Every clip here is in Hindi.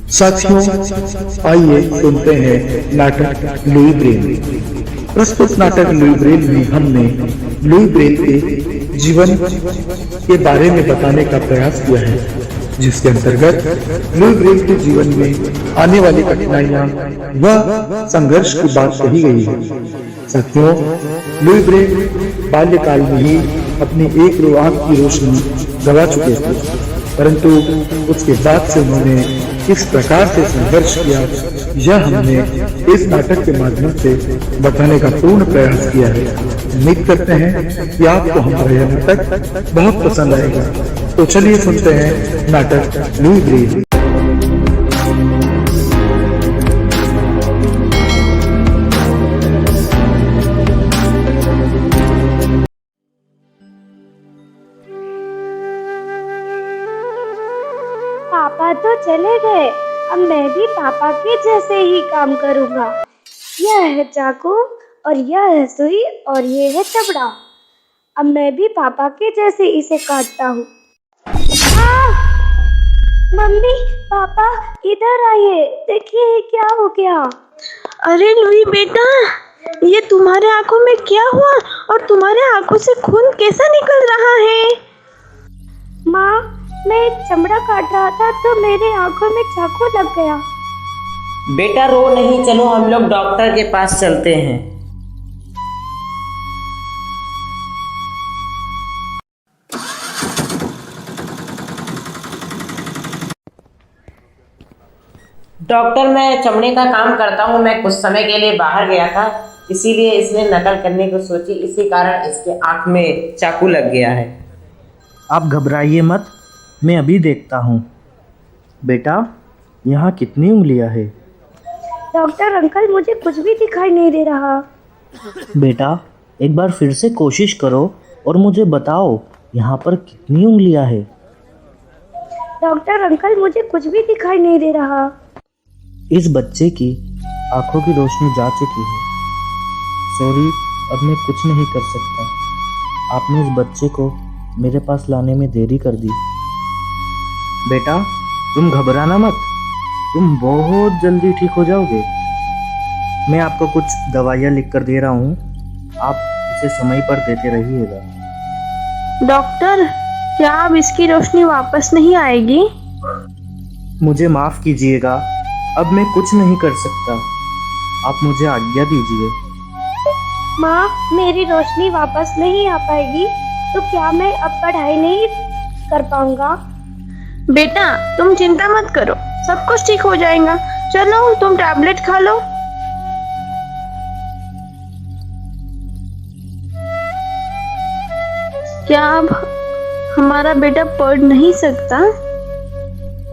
साथियों, आइए सुनते हैं नाटक लुई ब्रेल। प्रस्तुत नाटक लुई ब्रेल में हमने लुई ब्रेल के जीवन के बारे में बताने का प्रयास किया है, जिसके अंतर्गत लुई ब्रेल के जीवन में आने वाली कठिनाइयां व संघर्ष की बात कही गई है। साथियों, लुई ब्रेल बाल्यकाल में ही अपनी एक आंख की रोशनी गवा चुके थे, परंतु उसके बाद से उन्होंने किस प्रकार से संघर्ष किया, यह हमने इस नाटक के माध्यम से बताने का पूर्ण प्रयास किया है। उम्मीद करते हैं कि आपको हमारा यह नाटक बहुत पसंद आएगा। तो चलिए सुनते हैं नाटक लुई ब्रेल। पापा तो चले गए, अब मैं भी पापा के जैसे ही काम करूँगा। यह है चाकू और यह है सुई और ये है चबड़ा। अब मैं भी पापा के जैसे इसे काटता हूँ। मम्मी, पापा इधर आइए, देखिए क्या हो गया। अरे लुई बेटा, ये तुम्हारे आंखों में क्या हुआ और तुम्हारे आंखों से खून कैसा निकल रहा है? माँ, मैं चमड़ा काट रहा था तो मेरे आंखों में चाकू लग गया। बेटा रो नहीं, चलो हम लोग डॉक्टर के पास चलते हैं। डॉक्टर, मैं चमड़े का काम करता हूँ। मैं कुछ समय के लिए बाहर गया था, इसीलिए इसने नकल करने को सोची, इसी कारण इसके आंख में चाकू लग गया है। आप घबराइए मत, मैं अभी देखता हूँ। बेटा, यहाँ कितनी उंगलियाँ हैं? डॉक्टर अंकल, मुझे कुछ भी दिखाई नहीं दे रहा। बेटा, एक बार फिर से कोशिश करो और मुझे बताओ यहाँ पर कितनी उंगलियाँ हैं? डॉक्टर अंकल, मुझे कुछ भी दिखाई नहीं दे रहा। इस बच्चे की आंखों की रोशनी जा चुकी है। सॉरी, अब मैं कुछ नहीं कर सकता। आपने इस बच्चे को मेरे पास लाने में देरी कर दी। बेटा, तुम घबराना मत, तुम बहुत जल्दी ठीक हो जाओगे। मैं आपको कुछ दवाइयाँ लिख कर दे रहा हूँ, आप इसे समय पर देते रहिएगा। डॉक्टर, क्या अब इसकी रोशनी वापस नहीं आएगी? मुझे माफ़ कीजिएगा, अब मैं कुछ नहीं कर सकता। आप मुझे आज्ञा दीजिए। माँ, मेरी रोशनी वापस नहीं आ पाएगी तो क्या मैं अब पढ़ाई नहीं कर पाऊंगा? बेटा, तुम चिंता मत करो, सब कुछ ठीक हो जाएगा। चलो, तुम टैबलेट खा लो। क्या अब हमारा बेटा पढ़ नहीं सकता?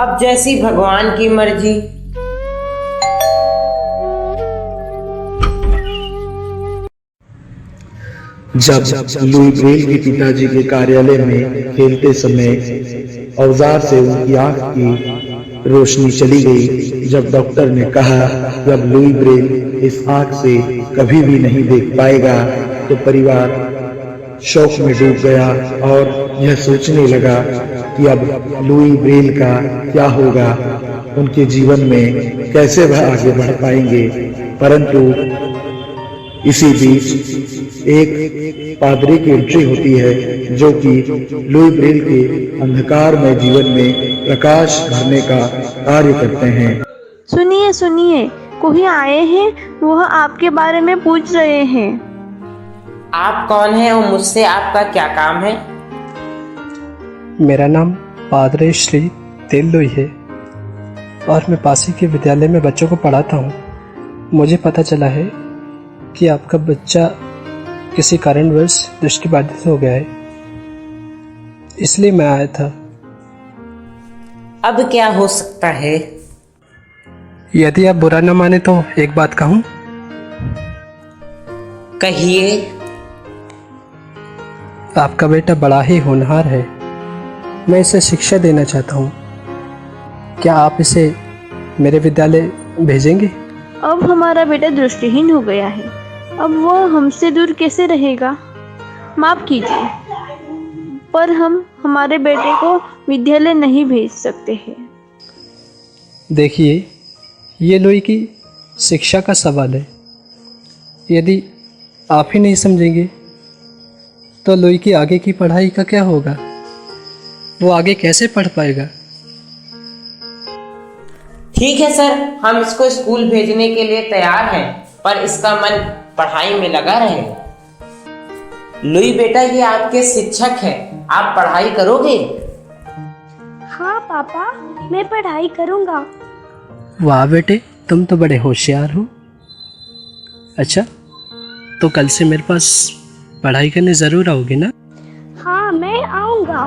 अब जैसी भगवान की मर्जी। जब लुई ब्रेल के पिताजी के कार्यालय में खेलते समय औजार से उनकी आंख की रोशनी चली गई, जब डॉक्टर ने कहा कि अब लुई ब्रेल इस आंख से कभी भी नहीं देख पाएगा, तो परिवार शौक में डूब गया और यह सोचने लगा कि अब लुई ब्रेल का क्या होगा, उनके जीवन में कैसे वह आगे बढ़ पाएंगे। परंतु इसी बीच एक पादरी की एंट्री होती है, जो कि लुई ब्रेल के अंधकार में जीवन में प्रकाश भरने का कार्य करते हैं। सुनिए सुनिए, कोई आए हैं, वह आपके बारे में पूछ रहे हैं। आप कौन हैं और मुझसे आपका क्या काम है? मेरा नाम पादरे श्री तेल्लुई है और मैं पासी के विद्यालय में बच्चों को पढ़ाता हूँ। मुझे पता चला है कि आपका बच्चा किसी कारणवश दृष्टिबाधित हो गया है, इसलिए मैं आया था। अब क्या हो सकता है? यदि आप बुरा न माने तो एक बात कहूँ? कहिए। आपका बेटा बड़ा ही होनहार है, मैं इसे शिक्षा देना चाहता हूँ। क्या आप इसे मेरे विद्यालय भेजेंगे? अब हमारा बेटा दृष्टिहीन हो गया है, अब वह हमसे दूर कैसे रहेगा? माफ कीजिए, पर हम हमारे बेटे को विद्यालय नहीं भेज सकते हैं। देखिए, ये लुई की शिक्षा का सवाल है। यदि आप ही नहीं समझेंगे तो लुई की आगे की पढ़ाई का क्या होगा? वो आगे कैसे पढ़ पाएगा? ठीक है सर, हम इसको स्कूल भेजने के लिए तैयार हैं, पर इसका मन पढ़ाई में लगा रहे। लुई बेटा, ये आपके शिक्षक हैं, आप पढ़ाई करोगे? हाँ पापा, मैं पढ़ाई करूँगा। वाह बेटे, तुम तो बड़े होशियार हो। अच्छा, तो कल से मेरे पास पढ़ाई करने ज़रूर आओगे ना? हाँ, मैं आऊँगा।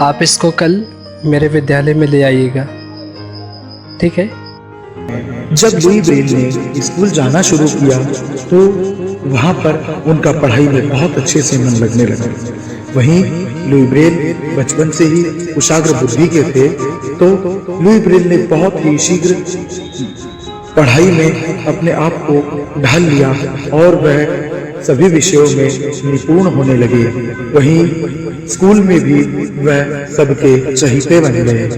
आप इसको कल मेरे विद्यालय में ले आइएगा, ठीक है? जब लुई ब्रेल ने स्कूल जाना शुरू किया तो वहाँ पर उनका पढ़ाई में बहुत अच्छे से मन लगने लगा। वहीं लुई ब्रेल बचपन से ही कुशाग्र बुद्धि के थे, तो लुई ब्रेल ने बहुत ही शीघ्र पढ़ाई में अपने आप को ढाल लिया और वह सभी विषयों में निपुण होने लगे। वहीं स्कूल में भी वह सबके चहीते बन गए।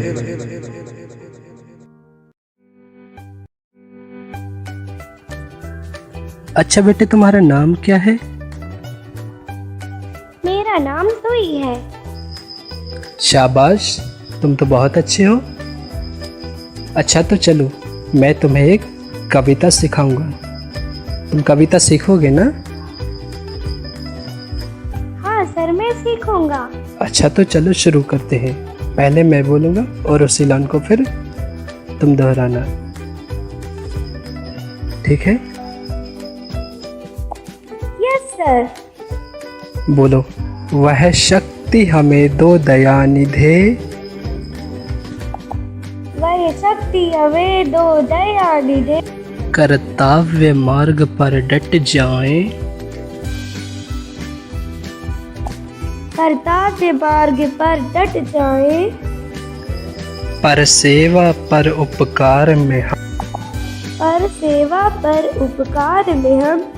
अच्छा बेटे, तुम्हारा नाम क्या है? मेरा नाम लुई है। शाबाश, तुम तो बहुत अच्छे हो। अच्छा, तो चलो मैं तुम्हें एक कविता सिखाऊंगा। तुम कविता सीखोगे ना? हाँ सर, मैं सीखूंगा। अच्छा, तो चलो शुरू करते हैं। पहले मैं बोलूंगा और उसी लाइन को फिर तुम दोहराना, ठीक है? Yes sir. बोलो। वह शक्ति हमें दो दया निधे, वह शक्ति हमें दो दया निधे, कर्तव्य मार्ग पर डट जाएं, कर्तव्य मार्ग पर डट जाए, पर सेवा पर उपकार में हम, पर सेवा पर उपकार में हम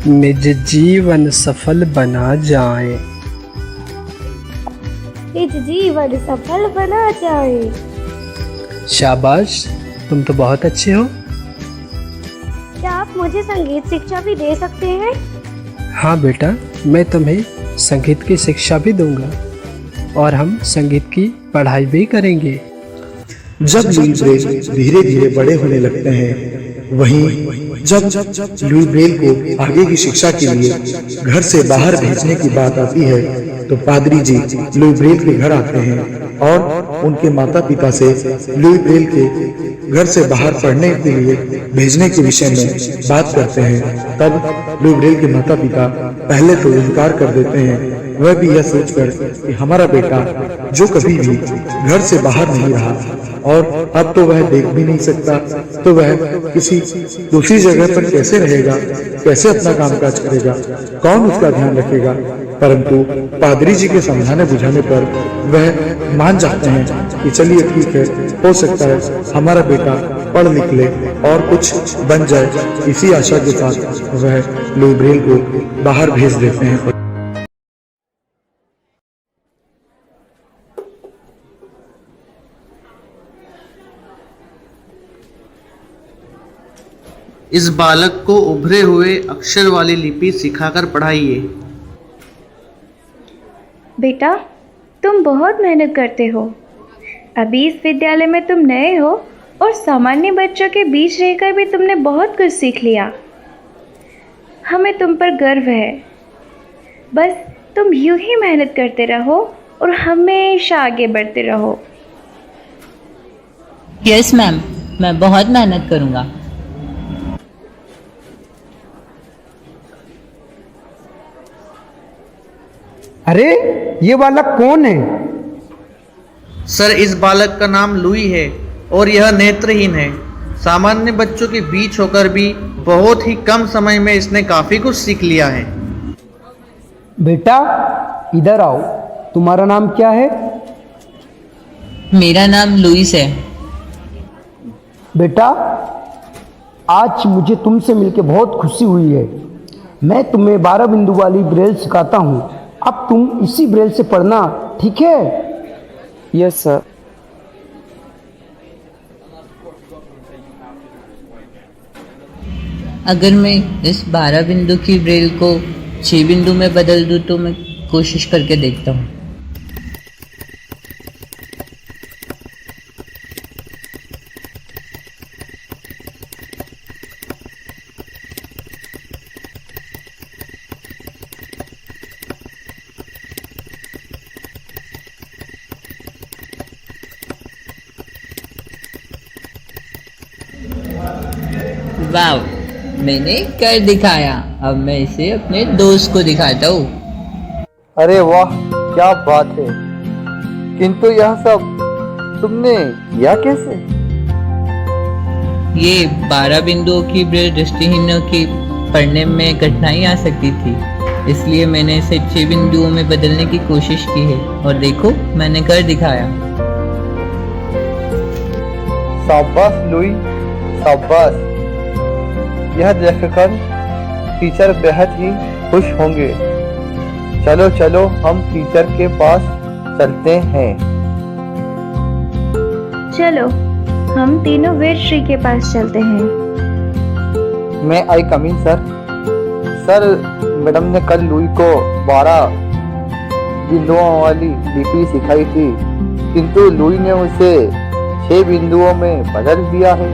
निज जीवन सफल बना जाएं। निज जीवन सफल बना जाए। शाबाश, तुम तो बहुत अच्छे हो। क्या आप मुझे संगीत शिक्षा भी दे सकते हैं? हाँ बेटा, मैं तुम्हें संगीत की शिक्षा भी दूंगा और हम संगीत की पढ़ाई भी करेंगे। जब लुई ब्रेल धीरे धीरे बड़े होने लगते हैं, वहीं जब लुई ब्रेल को आगे की शिक्षा के लिए घर से बाहर भेजने की बात आती है, तो पादरी जी लुई ब्रेल के घर आते हैं और उनके माता पिता से लुई ब्रेल के घर से बाहर पढ़ने के लिए भेजने के विषय में बात करते हैं। तब लुई ब्रेल के माता पिता पहले तो इनकार कर देते हैं, वह भी यह सोचकर कि हमारा बेटा जो कभी भी घर से बाहर नहीं रहा और अब तो वह देख भी नहीं सकता, तो वह किसी दूसरी जगह पर कैसे रहेगा, कैसे अपना कामकाज करेगा, कौन उसका ध्यान रखेगा। परंतु पादरी जी के समझाने बुझाने पर वह मान जाते हैं कि चलिए ठीक है, हो सकता है हमारा बेटा पढ़ लिख ले और कुछ बन जाए। इसी आशा के साथ वह लुई ब्रेल को बाहर भेज देते हैं। इस बालक को उभरे हुए अक्षर वाली लिपि सिखाकर पढ़ाइए। बेटा, तुम बहुत मेहनत करते हो। अभी इस विद्यालय में तुम नए हो और सामान्य बच्चों के बीच रहकर भी तुमने बहुत कुछ सीख लिया। हमें तुम पर गर्व है। बस तुम यूं ही मेहनत करते रहो और हमेशा आगे बढ़ते रहो। यस मैम, मैं बहुत मेहनत करूँगा। अरे ये बालक कौन है? सर, इस बालक का नाम लुई है और यह नेत्रहीन है। सामान्य बच्चों के बीच होकर भी बहुत ही कम समय में इसने काफी कुछ सीख लिया है। बेटा इधर आओ, तुम्हारा नाम क्या है? मेरा नाम लुइस है। बेटा, आज मुझे तुमसे मिलकर बहुत खुशी हुई है। मैं तुम्हें 12 बिंदु वाली ब्रेल सिखाता हूँ। अब तुम इसी ब्रेल से पढ़ना, ठीक है? Yes sir. अगर मैं इस 12 बिंदु की ब्रेल को 6 बिंदु में बदल दूं तो मैं कोशिश करके देखता हूँ। वाह, मैंने कर दिखाया। अब मैं इसे अपने दोस्त को दिखाता हूँ। अरे वाह, क्या बात है। किंतु यह सब तुमने किया कैसे? ये 12 बिंदुओं की ब्रेल दृष्टिहीनों की पढ़ने में कठिनाई आ सकती थी, इसलिए मैंने इसे 6 बिंदुओं में बदलने की कोशिश की है और देखो मैंने कर दिखाया। शाबाश लुई, शाबाश। यह देखकर टीचर बेहद ही खुश होंगे। चलो चलो हम टीचर के पास चलते हैं। चलो हम तीनों वेदश्री के पास चलते हैं। मैं आई कम इन सर। सर, मैडम ने कल लुई को 12 बिंदुओं वाली लिपि सिखाई थी, किंतु लुई ने उसे 6 बिंदुओं में बदल दिया है।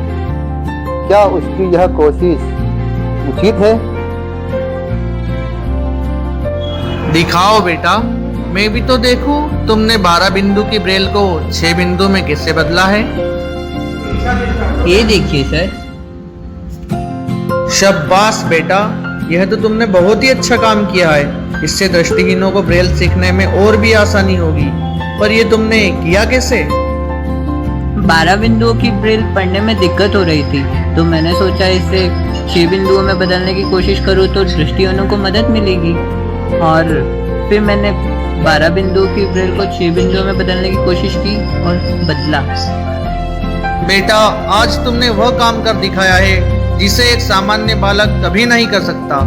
क्या उसकी यह कोशिश उचित है? दिखाओ बेटा, मैं भी तो देखूं तुमने 12 बिंदु की ब्रेल को 6 बिंदु में कैसे बदला है। ये देखिए सर। शाबाश बेटा, यह तो तुमने बहुत ही अच्छा काम किया है। इससे दृष्टिहीनों को ब्रेल सीखने में और भी आसानी होगी। पर ये तुमने किया कैसे? 12 बिंदुओं की ब्रेल पढ़ने में दिक्कत हो रही थी, तो मैंने सोचा इसे 6 बिंदुओं में बदलने की कोशिश करूँ तो दृष्टिहीनों को मदद मिलेगी। और फिर मैंने 12 बिंदुओं की ब्रेल को 6 बिंदुओं में बदलने की कोशिश की और बदला। बेटा, आज तुमने वह काम कर दिखाया है जिसे एक सामान्य बालक कभी नहीं कर सकता।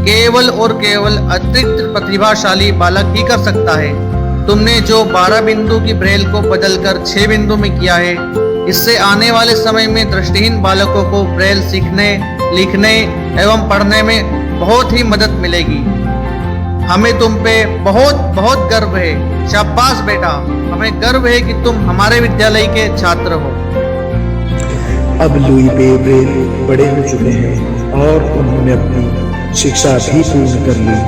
केवल और केवल अतिरिक्त प्रतिभाशाली बालक ही कर सकता है। तुमने जो 12 बिंदु की ब्रेल को बदलकर 6 बिंदु में किया है, इससे आने वाले समय में दृष्टिहीन बालकों को ब्रेल सीखने, लिखने एवं पढ़ने में बहुत ही मदद मिलेगी। हमें तुम पे बहुत बहुत गर्व है। शाबाश बेटा, हमें गर्व है कि तुम हमारे विद्यालय के छात्र हो। अब लुई ब्रेल बड़े हो चुके हैं और उन्होंने अपनी शिक्षा भी पूर्ण कर ली।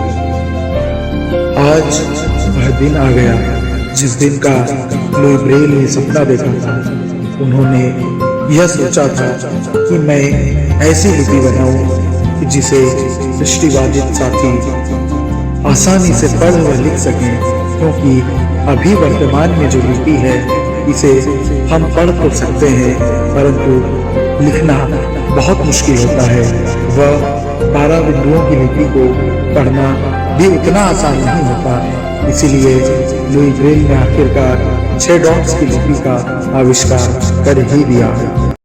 आज वह दिन आ गया जिस दिन का लुई ब्रेल ने सपना देखा था। उन्होंने यह सोचा था कि मैं ऐसी लिपि बनाऊं जिसे दृष्टिबाधित साथी आसानी से पढ़ व लिख सकें, क्योंकि अभी वर्तमान में जो लिपि है इसे हम पढ़ तो सकते हैं, परंतु लिखना बहुत मुश्किल होता है। वह 12 बिंदुओं की लिपि को पढ़ना भी उतना आसान नहीं होता। इसीलिए लुई ब्रेल ने आखिरकार 6 डॉट्स की लिपि का आविष्कार कर ही दिया।